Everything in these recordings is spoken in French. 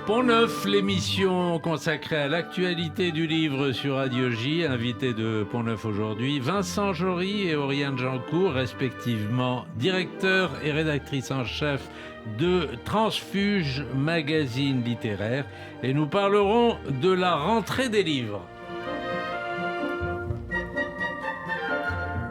Pont-Neuf, l'émission consacrée à l'actualité du livre sur Radio J. Invité de Pont-Neuf aujourd'hui, Vincent Jory et Oriane Jancourt, respectivement directeur et rédactrice en chef de Transfuge, magazine littéraire. Et nous parlerons de la rentrée des livres.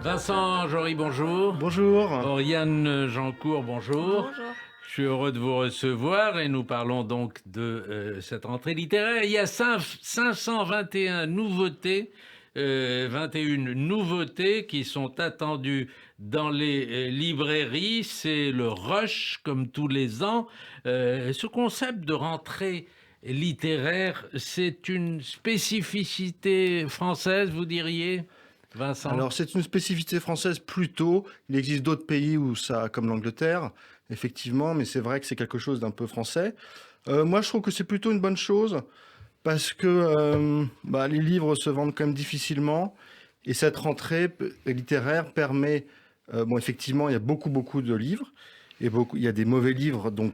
Vincent Jory, bonjour. Bonjour. Oriane Jancourt, bonjour. Bonjour. Je suis heureux de vous recevoir et nous parlons donc de cette rentrée littéraire. Il y a 521 nouveautés, 21 nouveautés qui sont attendues dans les librairies. C'est le rush comme tous les ans. Ce concept de rentrée littéraire, c'est une spécificité française, vous diriez, Vincent? Alors c'est une spécificité française plutôt. Il existe d'autres pays où ça, comme l'Angleterre, effectivement, mais c'est vrai que c'est quelque chose d'un peu français. Moi, je trouve que c'est plutôt une bonne chose parce que les livres se vendent quand même difficilement et cette rentrée littéraire permet, effectivement, il y a beaucoup de livres et il y a des mauvais livres, donc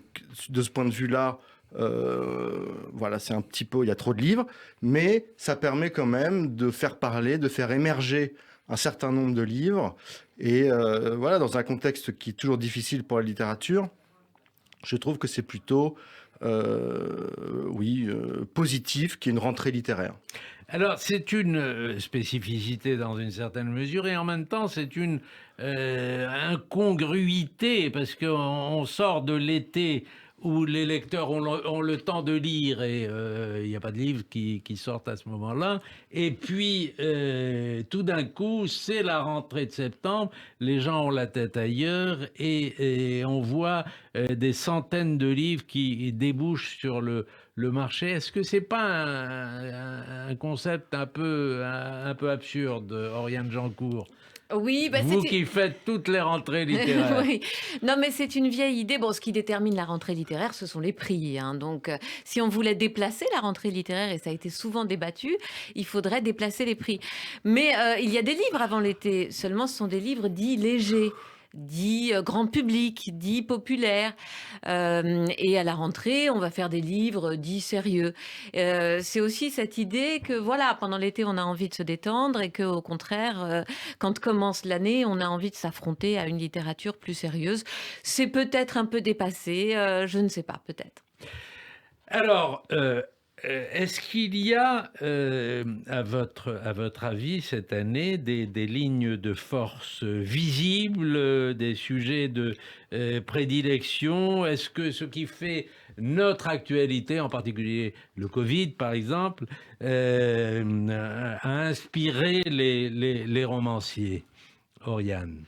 de ce point de vue-là, c'est un petit peu, il y a trop de livres, mais ça permet quand même de faire parler, de faire émerger un certain nombre de livres. Et dans un contexte qui est toujours difficile pour la littérature, je trouve que c'est plutôt positif qu'il y ait une rentrée littéraire. Alors, c'est une spécificité dans une certaine mesure et en même temps, c'est une incongruité parce qu'on sort de l'été où les lecteurs ont le temps de lire et il n'y a pas de livres qui sortent à ce moment-là. Et puis, tout d'un coup, c'est la rentrée de septembre, les gens ont la tête ailleurs et on voit des centaines de livres qui débouchent sur le marché. Est-ce que c'est pas un concept un peu absurde, Oriane Jancourt? Oui, vous qui faites toutes les rentrées littéraires. Oui. Non, mais c'est une vieille idée. Bon, ce qui détermine la rentrée littéraire, ce sont les prix. Donc, si on voulait déplacer la rentrée littéraire, et ça a été souvent débattu, il faudrait déplacer les prix. Mais il y a des livres avant l'été. Seulement, ce sont des livres dits légers, dit grand public, dit populaire. Et à la rentrée, on va faire des livres dits sérieux. C'est aussi cette idée que, pendant l'été, on a envie de se détendre et qu'au contraire, quand commence l'année, on a envie de s'affronter à une littérature plus sérieuse. C'est peut-être un peu dépassé, je ne sais pas, peut-être. Alors, est-ce qu'il y a, à votre avis, cette année, des lignes de force visibles, des sujets de prédilection? Est-ce que ce qui fait notre actualité, en particulier le Covid par exemple, a inspiré les romanciers? Oriane.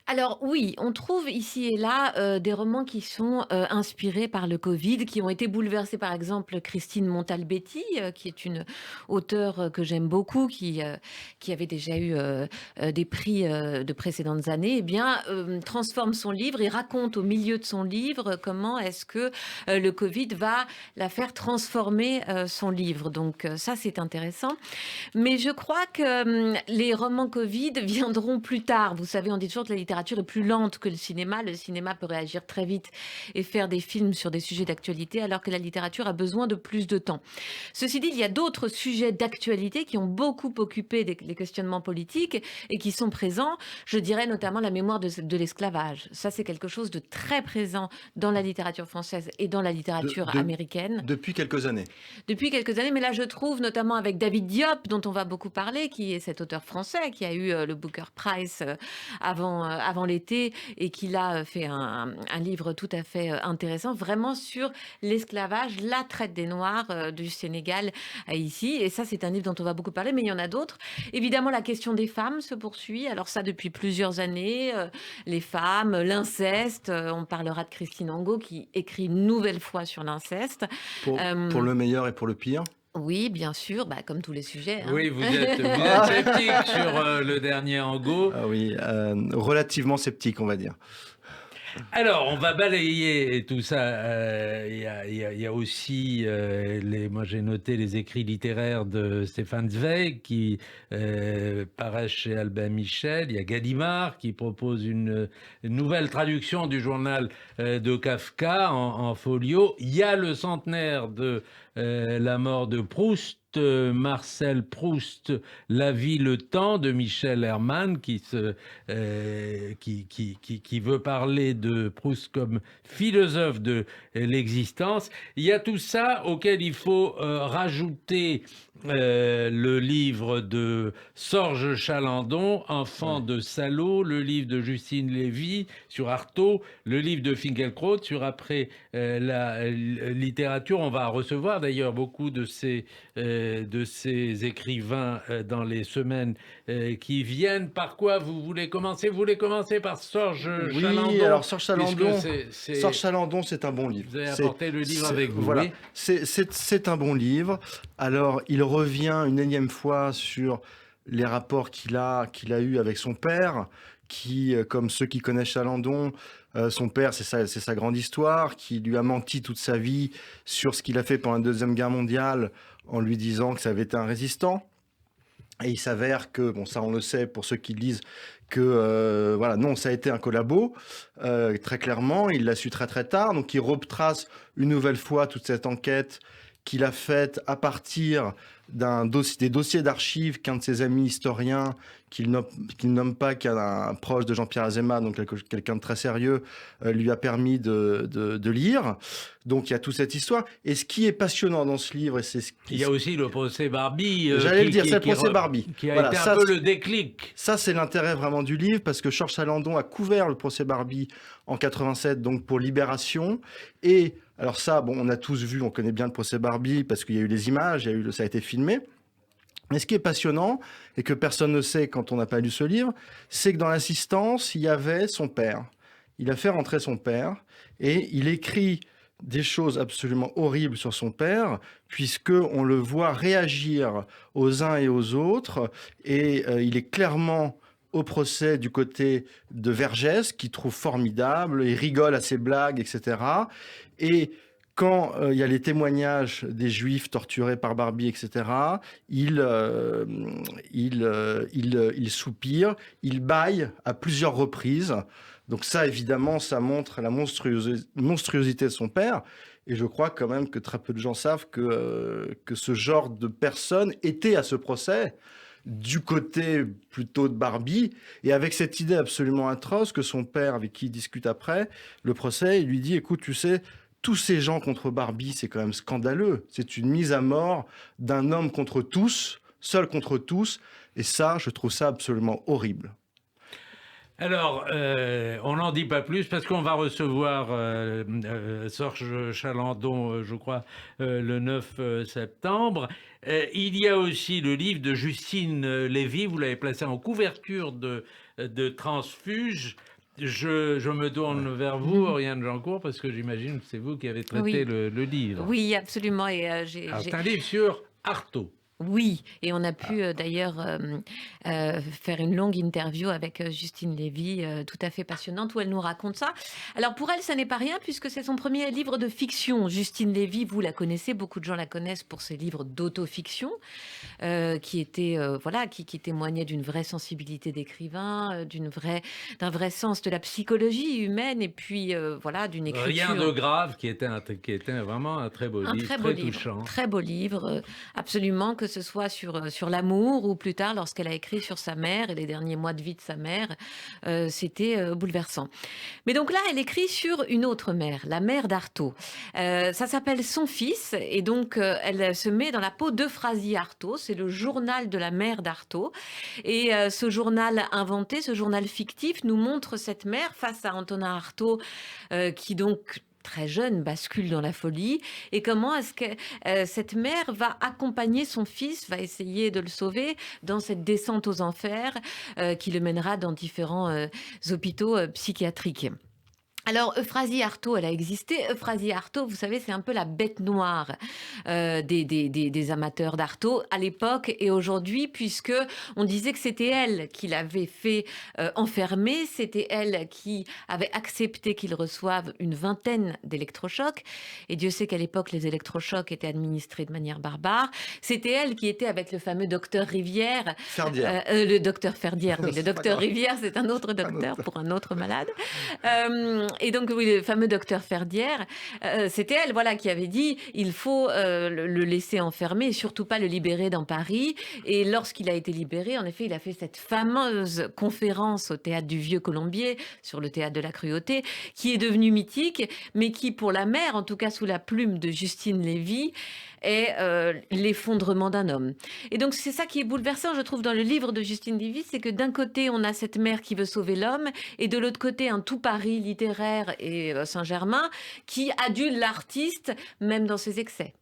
Alors oui, on trouve ici et là des romans qui sont inspirés par le Covid, qui ont été bouleversés. Par exemple, Christine Montalbetti, qui est une auteure que j'aime beaucoup, qui avait déjà eu des prix de précédentes années, transforme son livre et raconte au milieu de son livre comment est-ce que le Covid va la faire transformer son livre. Donc ça, c'est intéressant. Mais je crois que les romans Covid viendront plus tard. Vous savez, on dit toujours que la littérature est plus lente que le cinéma. Le cinéma peut réagir très vite et faire des films sur des sujets d'actualité, alors que la littérature a besoin de plus de temps. Ceci dit, il y a d'autres sujets d'actualité qui ont beaucoup occupé les questionnements politiques et qui sont présents. Je dirais notamment la mémoire de l'esclavage. Ça, c'est quelque chose de très présent dans la littérature française et dans la littérature américaine. Depuis quelques années. Depuis quelques années, mais là, je trouve, notamment avec David Diop, dont on va beaucoup parler, qui est cet auteur français, qui a eu le Booker Prize avant l'été et qui a fait un livre tout à fait intéressant, vraiment sur l'esclavage, la traite des Noirs du Sénégal à ici. Et ça, c'est un livre dont on va beaucoup parler, mais il y en a d'autres. Évidemment, la question des femmes se poursuit. Alors ça, depuis plusieurs années, les femmes, l'inceste. On parlera de Christine Angot, qui écrit une nouvelle fois sur l'inceste. Pour le meilleur et pour le pire. Oui, bien sûr, comme tous les sujets. Oui, vous êtes sceptique sur le dernier Angot. Ah oui, relativement sceptique, on va dire. Alors, on va balayer tout ça. Il y a aussi, moi j'ai noté les écrits littéraires de Stéphane Zweig qui paraissent chez Albin Michel. Il y a Gallimard qui propose une nouvelle traduction du journal de Kafka en folio. Il y a le centenaire de la mort de Proust. Marcel Proust, La vie, le temps de Michel Herman qui veut parler de Proust comme philosophe de l'existence. Il y a tout ça auquel il faut rajouter le livre de Sorge Chalandon, Enfant de salaud, le livre de Justine Lévy sur Artaud, le livre de Finkielkraut sur après la littérature. On va recevoir d'ailleurs beaucoup de ces écrivains dans les semaines qui viennent. Par quoi vous voulez commencer? Vous voulez commencer par Sorge Chalandon? Oui, alors Sorge Chalandon, c'est... Sorge Chalandon, c'est un bon livre. Vous avez apporté le livre avec vous. Voilà, oui. c'est un bon livre. Alors, il revient une énième fois sur les rapports qu'il a eu avec son père, qui, comme ceux qui connaissent Chalandon, son père, c'est sa grande histoire, qui lui a menti toute sa vie sur ce qu'il a fait pendant la Deuxième Guerre mondiale en lui disant que ça avait été un résistant. Et il s'avère que, bon, ça on le sait pour ceux qui le lisent, que voilà, non, ça a été un collabo, très clairement, il l'a su très très tard, donc il retrace une nouvelle fois toute cette enquête qu'il a faite à partir des dossiers d'archives qu'un de ses amis historiens, qu'il nomme pas, qu'un proche de Jean-Pierre Azéma, donc quelqu'un de très sérieux, lui a permis de lire. Donc il y a toute cette histoire. Et ce qui est passionnant dans ce livre, et c'est ce qui... Il y a aussi le procès Barbie. J'allais le dire, c'est le procès Barbie. Qui a voilà, été ça, un peu le déclic. Ça, c'est l'intérêt vraiment du livre, parce que Sorge Chalandon a couvert le procès Barbie en 87, donc pour Libération. Et alors ça, bon, on a tous vu, on connaît bien le procès Barbie, parce qu'il y a eu les images, ça a été filmé. Mais ce qui est passionnant, et que personne ne sait quand on n'a pas lu ce livre, c'est que dans l'assistance, il y avait son père. Il a fait rentrer son père, et il écrit des choses absolument horribles sur son père, puisqu'on le voit réagir aux uns et aux autres, et il est clairement au procès du côté de Vergès, qu'il trouve formidable, il rigole à ses blagues, etc. Et quand il y a les témoignages des Juifs torturés par Barbie, etc., il soupire, il bâille à plusieurs reprises. Donc ça, évidemment, ça montre la monstruosité de son père. Et je crois quand même que très peu de gens savent que ce genre de personne était à ce procès, du côté plutôt de Barbie, et avec cette idée absolument atroce que son père, avec qui il discute après le procès, il lui dit « Écoute, tu sais, tous ces gens contre Barbie, c'est quand même scandaleux. C'est une mise à mort d'un homme contre tous, seul contre tous, et ça, je trouve ça absolument horrible. » Alors, on n'en dit pas plus parce qu'on va recevoir Sorge Chalandon, je crois, le 9 septembre. Il y a aussi le livre de Justine Lévy, vous l'avez placé en couverture de Transfuge. Je me tourne vers vous, Oriane Jancourt, parce que j'imagine que c'est vous qui avez traité le livre. Oui, absolument. Et, c'est un livre sur Artaud. Oui, et on a pu d'ailleurs faire une longue interview avec Justine Lévy, tout à fait passionnante, où elle nous raconte ça. Alors pour elle, ça n'est pas rien, puisque c'est son premier livre de fiction. Justine Lévy, vous la connaissez, beaucoup de gens la connaissent pour ses livres d'autofiction, qui témoignaient d'une vraie sensibilité d'écrivain, d'un vrai sens de la psychologie humaine, et puis d'une écriture... Rien de grave, qui était vraiment un très beau livre, très touchant. Très beau livre, absolument, que ce soit sur l'amour, ou plus tard lorsqu'elle a écrit sur sa mère et les derniers mois de vie de sa mère, c'était bouleversant. Mais donc là, elle écrit sur une autre mère, la mère d'Artaud. Ça s'appelle Son fils, et donc elle se met dans la peau d'Euphrasie Artaud. C'est le journal de la mère d'Artaud. Et ce journal inventé, ce journal fictif, nous montre cette mère face à Antonin Artaud, qui donc... très jeune, bascule dans la folie, et comment est-ce que cette mère va accompagner son fils, va essayer de le sauver dans cette descente aux enfers qui le mènera dans différents hôpitaux psychiatriques. Alors, Euphrasie Artaud, elle a existé. Euphrasie Artaud, vous savez, c'est un peu la bête noire des amateurs d'Artaud à l'époque et aujourd'hui, puisque on disait que c'était elle qui l'avait fait enfermer, c'était elle qui avait accepté qu'il reçoive une vingtaine d'électrochocs. Et Dieu sait qu'à l'époque, les électrochocs étaient administrés de manière barbare. C'était elle qui était avec le fameux docteur Rivière. Ferdière. Le docteur Ferdière, oui. Le C'est pas docteur grave. Rivière, c'est un autre Un docteur autre. pour un autre malade. Et donc, oui, le fameux docteur Ferdière, c'était elle, voilà, qui avait dit il faut le laisser enfermer et surtout pas le libérer dans Paris. Et lorsqu'il a été libéré, en effet, il a fait cette fameuse conférence au théâtre du Vieux Colombier sur le théâtre de la Cruauté, qui est devenue mythique, mais qui, pour la mère, en tout cas sous la plume de Justine Lévy, est l'effondrement d'un homme. Et donc c'est ça qui est bouleversant, je trouve, dans le livre de Justine Lévy, c'est que d'un côté on a cette mère qui veut sauver l'homme, et de l'autre côté un tout Paris littéraire et Saint-Germain qui adule l'artiste même dans ses excès.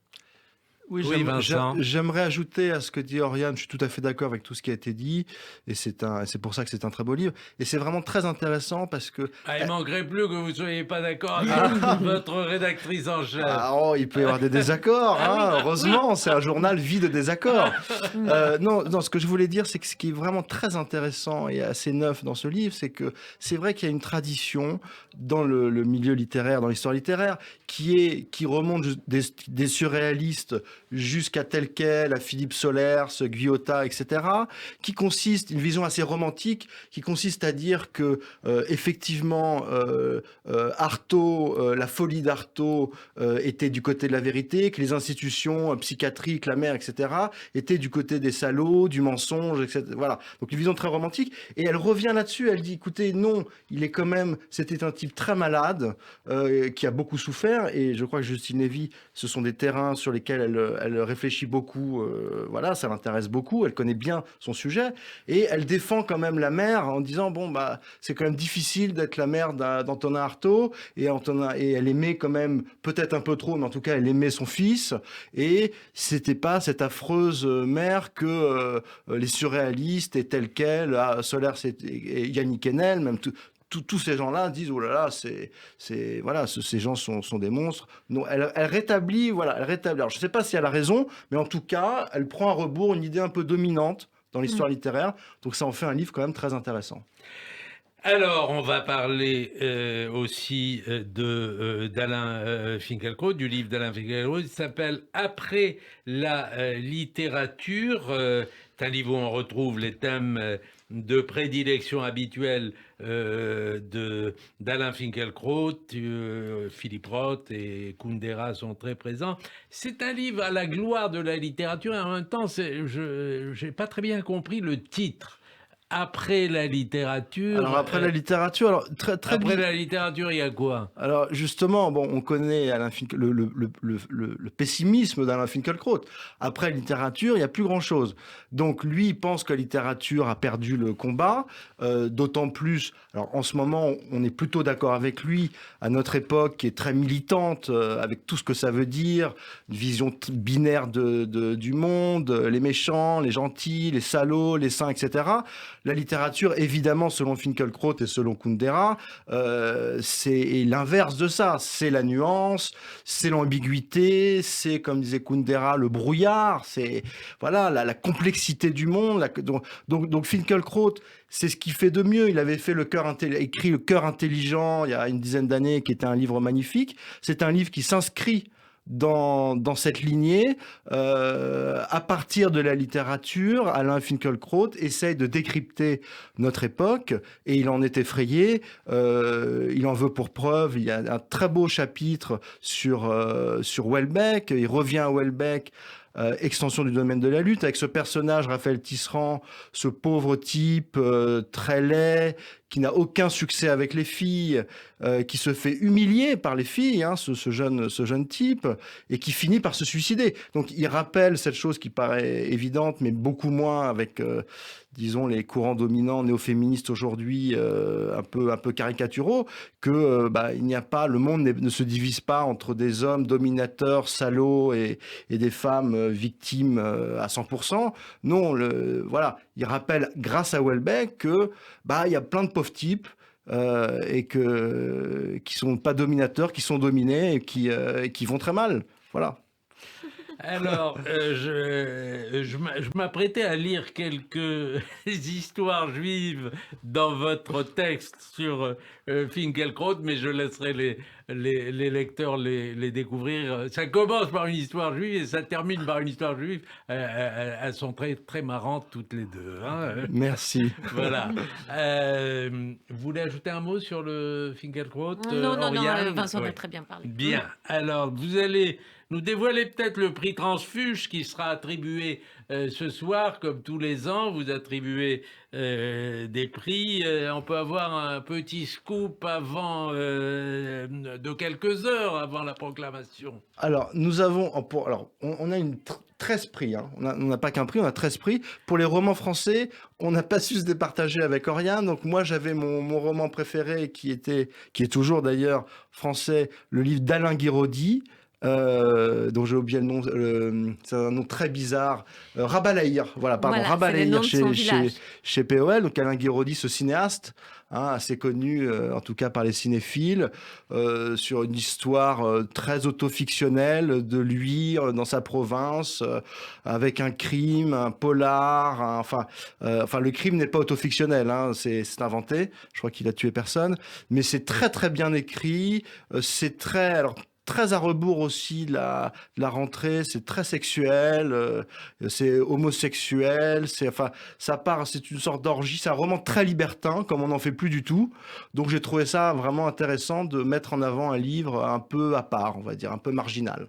Oui, Oui, Vincent. j'aimerais ajouter à ce que dit Oriane, je suis tout à fait d'accord avec tout ce qui a été dit, et c'est pour ça que c'est un très beau livre, et c'est vraiment très intéressant parce que... Ah, il manquerait plus que vous ne soyez pas d'accord avec votre rédactrice en chef. Il peut y avoir des désaccords, hein, heureusement, c'est un journal vide de désaccords. Non, ce que je voulais dire, c'est que ce qui est vraiment très intéressant et assez neuf dans ce livre, c'est que c'est vrai qu'il y a une tradition dans le milieu littéraire, dans l'histoire littéraire, qui remonte des surréalistes jusqu'à tel quel, à Philippe Solers, Guyotat, etc., qui consiste, une vision assez romantique, qui consiste à dire que effectivement Artaud, la folie d'Artaud était du côté de la vérité, que les institutions psychiatriques, la mère, etc., étaient du côté des salauds, du mensonge, etc. Voilà. Donc une vision très romantique. Et elle revient là-dessus, elle dit, écoutez, non, c'était un type très malade, qui a beaucoup souffert, et je crois que Justine Lévy, ce sont des terrains sur lesquels elle réfléchit beaucoup, voilà, ça l'intéresse beaucoup, elle connaît bien son sujet, et elle défend quand même la mère en disant, bon, bah, c'est quand même difficile d'être la mère d'Antonin Artaud, et elle aimait quand même, peut-être un peu trop, mais en tout cas, elle aimait son fils, et c'était pas cette affreuse mère que les surréalistes et tels quels, Solers et Yannick Enel, même tous ces gens-là disent oh là là, voilà, ces gens sont des monstres. Non, elle rétablit, voilà, elle rétablit. Alors je ne sais pas si elle a raison, mais en tout cas, elle prend à rebours une idée un peu dominante dans l'histoire littéraire. Donc ça en fait un livre quand même très intéressant. Alors, on va parler aussi d'Alain Finkielkraut, du livre d'Alain Finkielkraut. Il s'appelle Après la littérature. C'est un livre où on retrouve les thèmes de prédilection habituels d'Alain Finkielkraut. Philippe Roth et Kundera sont très présents. C'est un livre à la gloire de la littérature et en même temps, je n'ai pas très bien compris le titre. Après la littérature. Alors après la littérature, alors très après la littérature, il y a quoi? Alors justement, bon, on connaît le pessimisme d'Alain Finkielkraut. Après la littérature, il n'y a plus grand-chose. Donc lui, il pense que la littérature a perdu le combat, d'autant plus. Alors en ce moment, on est plutôt d'accord avec lui. À notre époque, qui est très militante, avec tout ce que ça veut dire, une vision binaire du monde, les méchants, les gentils, les salauds, les saints, etc. La littérature, évidemment, selon Finkielkraut et selon Kundera, c'est l'inverse de ça. C'est la nuance, c'est l'ambiguïté, c'est, comme disait Kundera, le brouillard, c'est voilà la complexité du monde. Donc Finkielkraut, c'est ce qu'il fait de mieux. Il avait fait écrit Le Cœur intelligent il y a une dizaine d'années, qui était un livre magnifique. C'est un livre qui s'inscrit dans cette lignée, à partir de la littérature. Alain Finkielkraut essaye de décrypter notre époque et il en est effrayé. Il en veut pour preuve. Il y a un très beau chapitre sur Houellebecq. Il revient à Houellebecq. Extension du domaine de la lutte, avec ce personnage, Raphaël Tisserand, ce pauvre type très laid, qui n'a aucun succès avec les filles, qui se fait humilier par les filles, hein, ce jeune type, et qui finit par se suicider. Donc il rappelle cette chose qui paraît évidente, mais beaucoup moins avec, disons, les courants dominants néo-féministes aujourd'hui, un peu caricaturaux, que il n'y a pas, le monde ne se divise pas entre des hommes dominateurs, salauds, et des femmes victimes à 100%. Non, voilà, il rappelle, grâce à Houellebecq, que il y a plein de pauvres types qui sont pas dominateurs, qui sont dominés et qui vont très mal. Voilà. Alors, je m'apprêtais à lire quelques histoires juives dans votre texte sur Finkielkraut, mais je laisserai les lecteurs les découvrir. Ça commence par une histoire juive et ça termine par une histoire juive. Elles sont très, très marrantes toutes les deux. Hein. Merci. Voilà. Vous voulez ajouter un mot sur le Finkielkraut, Non, Oriane? Vincent Oui. a très bien parlé. Bien. Alors, vous allez nous dévoiler peut-être le prix Transfuge qui sera attribué ce soir, comme tous les ans. Vous attribuez des prix. On peut avoir un petit scoop avant de quelques heures avant la proclamation. Alors, nous avons, on a 13 prix. Hein. On n'a pas qu'un prix, on a 13 prix. Pour les romans français, on n'a pas su se départager avec Oriane. Donc moi, j'avais mon roman préféré qui est toujours d'ailleurs français, le livre d'Alain Guiraudy. Dont j'ai oublié le nom, c'est un nom très bizarre, Rabalaïr, Rabalaïr chez POL, donc Alain Guiraudy, ce cinéaste, assez connu en tout cas par les cinéphiles, sur une histoire très autofictionnelle de lui dans sa province, avec un crime, un polar, le crime n'est pas autofictionnel, c'est inventé, je crois qu'il a tué personne, mais c'est très très bien écrit, c'est très à rebours aussi de la rentrée, c'est très sexuel, c'est homosexuel, c'est une sorte d'orgie, c'est un roman très libertin, comme on n'en fait plus du tout. Donc j'ai trouvé ça vraiment intéressant de mettre en avant un livre un peu à part, on va dire, un peu marginal.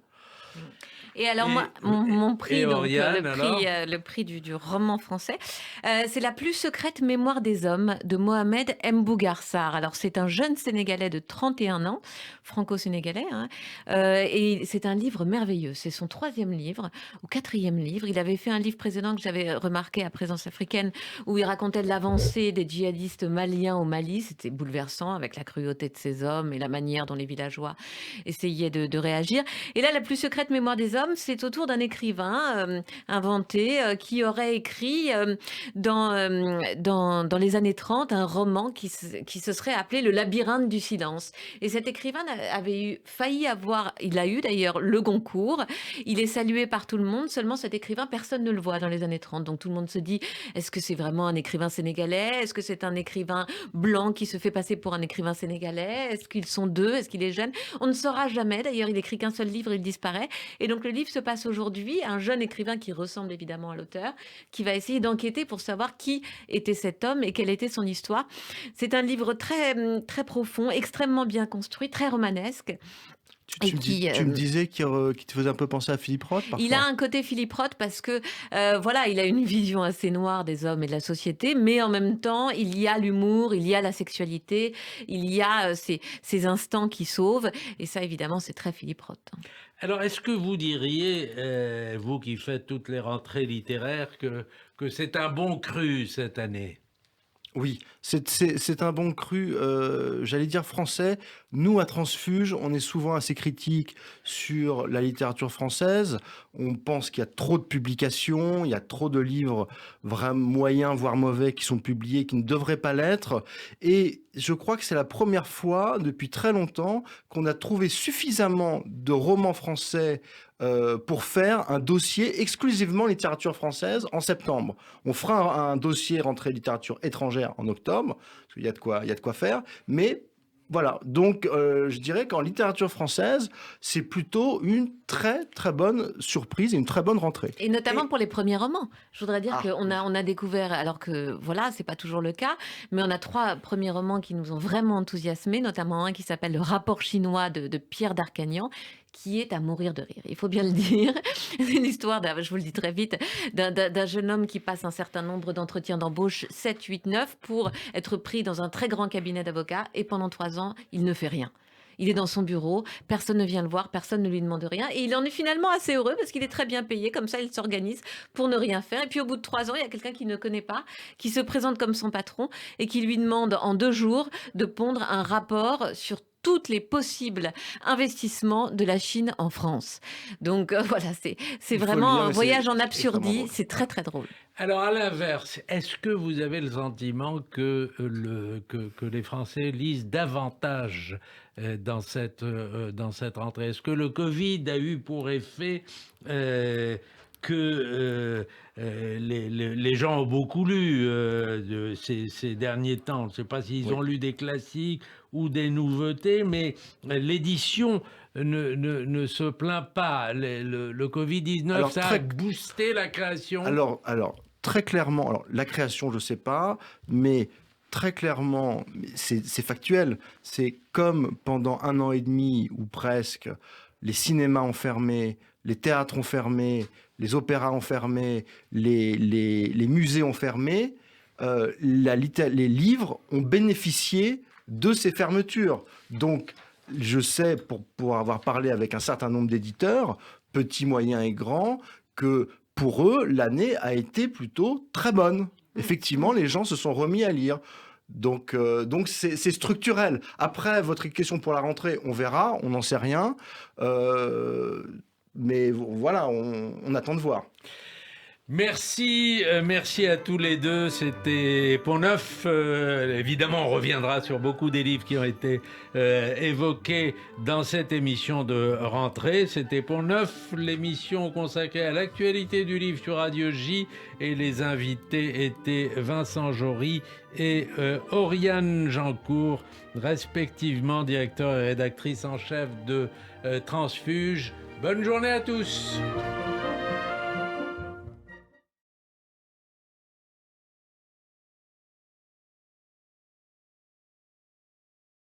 Et alors moi, mon prix, donc, Oriane, le prix du roman français, c'est La plus secrète mémoire des hommes de Mohamed Mbougar-Sarr. Alors c'est un jeune Sénégalais de 31 ans, franco-sénégalais, et c'est un livre merveilleux. C'est son 3e livre ou 4e livre. Il avait fait un livre précédent que j'avais remarqué à Présence africaine où il racontait l'avancée des djihadistes maliens au Mali. C'était bouleversant avec la cruauté de ces hommes et la manière dont les villageois essayaient de réagir. Et là, La plus secrète mémoire des hommes, c'est autour d'un écrivain inventé qui aurait écrit dans les années 30 un roman qui se serait appelé Le labyrinthe du silence. Et cet écrivain il a eu d'ailleurs le Goncourt. Il est salué par tout le monde, seulement cet écrivain, personne ne le voit dans les années 30. Donc tout le monde se dit, est-ce que c'est vraiment un écrivain sénégalais? Est-ce que c'est un écrivain blanc qui se fait passer pour un écrivain sénégalais? Est-ce qu'ils sont deux? Est-ce qu'il est jeune? On ne saura jamais. D'ailleurs, il écrit qu'un seul livre, il disparaît. Et donc le livre se passe aujourd'hui, un jeune écrivain qui ressemble évidemment à l'auteur, qui va essayer d'enquêter pour savoir qui était cet homme et quelle était son histoire. C'est un livre très, très profond, extrêmement bien construit, très romanesque. Tu me disais qu'il te faisait un peu penser à Philippe Roth, parfois. Il a un côté Philippe Roth parce que, il a une vision assez noire des hommes et de la société, mais en même temps, il y a l'humour, il y a la sexualité, il y a ces instants qui sauvent. Et ça, évidemment, c'est très Philippe Roth. Alors, est-ce que vous diriez, vous qui faites toutes les rentrées littéraires, que c'est un bon cru cette année? Oui, c'est un bon cru, j'allais dire français. Nous, à Transfuge, on est souvent assez critiques sur la littérature française. On pense qu'il y a trop de publications, il y a trop de livres vraiment moyens, voire mauvais, qui sont publiés, qui ne devraient pas l'être. Et je crois que c'est la première fois depuis très longtemps qu'on a trouvé suffisamment de romans français pour faire un dossier exclusivement littérature française en septembre. On fera un dossier rentrée littérature étrangère en octobre, parce qu'il y a de quoi faire, mais voilà. Donc, je dirais qu'en littérature française, c'est plutôt une très, très bonne surprise et une très bonne rentrée. Et notamment pour les premiers romans. Je voudrais dire qu'on a découvert, alors que voilà, c'est pas toujours le cas, mais on a 3 premiers romans qui nous ont vraiment enthousiasmés, notamment un qui s'appelle Le rapport chinois de Pierre d'Arcagnan, qui est à mourir de rire. Il faut bien le dire. C'est une histoire, je vous le dis très vite, d'un jeune homme qui passe un certain nombre d'entretiens d'embauche, 7, 8, 9, pour être pris dans un très grand cabinet d'avocats. Et pendant 3 ans, il ne fait rien. Il est dans son bureau, personne ne vient le voir, personne ne lui demande rien. Et il en est finalement assez heureux parce qu'il est très bien payé. Comme ça, il s'organise pour ne rien faire. Et puis au bout de 3 ans, il y a quelqu'un qu'il ne connaît pas, qui se présente comme son patron et qui lui demande en 2 jours de pondre un rapport sur tous les possibles investissements de la Chine en France. Donc voilà, c'est vraiment un voyage en absurdie. C'est très très drôle. Alors, à l'inverse, est-ce que vous avez le sentiment que les Français lisent davantage dans cette rentrée? Est-ce que le Covid a eu pour effet que les gens ont beaucoup lu ces derniers temps? Je ne sais pas s'ils ont lu des classiques ou des nouveautés, mais l'édition ne se plaint pas. Le Covid-19, ça a boosté la création. Alors, très clairement, la création, je ne sais pas, mais très clairement, c'est factuel. C'est comme pendant 1 an et demi, ou presque, les cinémas ont fermé, les théâtres ont fermé, les opéras ont fermé, les musées ont fermé, les livres ont bénéficié de ces fermetures. Donc, je sais, pour avoir parlé avec un certain nombre d'éditeurs, petits, moyens et grands, que pour eux, l'année a été plutôt très bonne. Effectivement, les gens se sont remis à lire. Donc c'est structurel. Après, votre question pour la rentrée, on verra, on n'en sait rien. Mais voilà, on attend de voir. Merci à tous les deux. C'était Pont-Neuf. Évidemment, on reviendra sur beaucoup des livres qui ont été évoqués dans cette émission de rentrée. C'était Pont-Neuf, l'émission consacrée à l'actualité du livre sur Radio J. Et les invités étaient Vincent Jory et Oriane Jancourt, respectivement directeur et rédactrice en chef de Transfuge. Bonne journée à tous.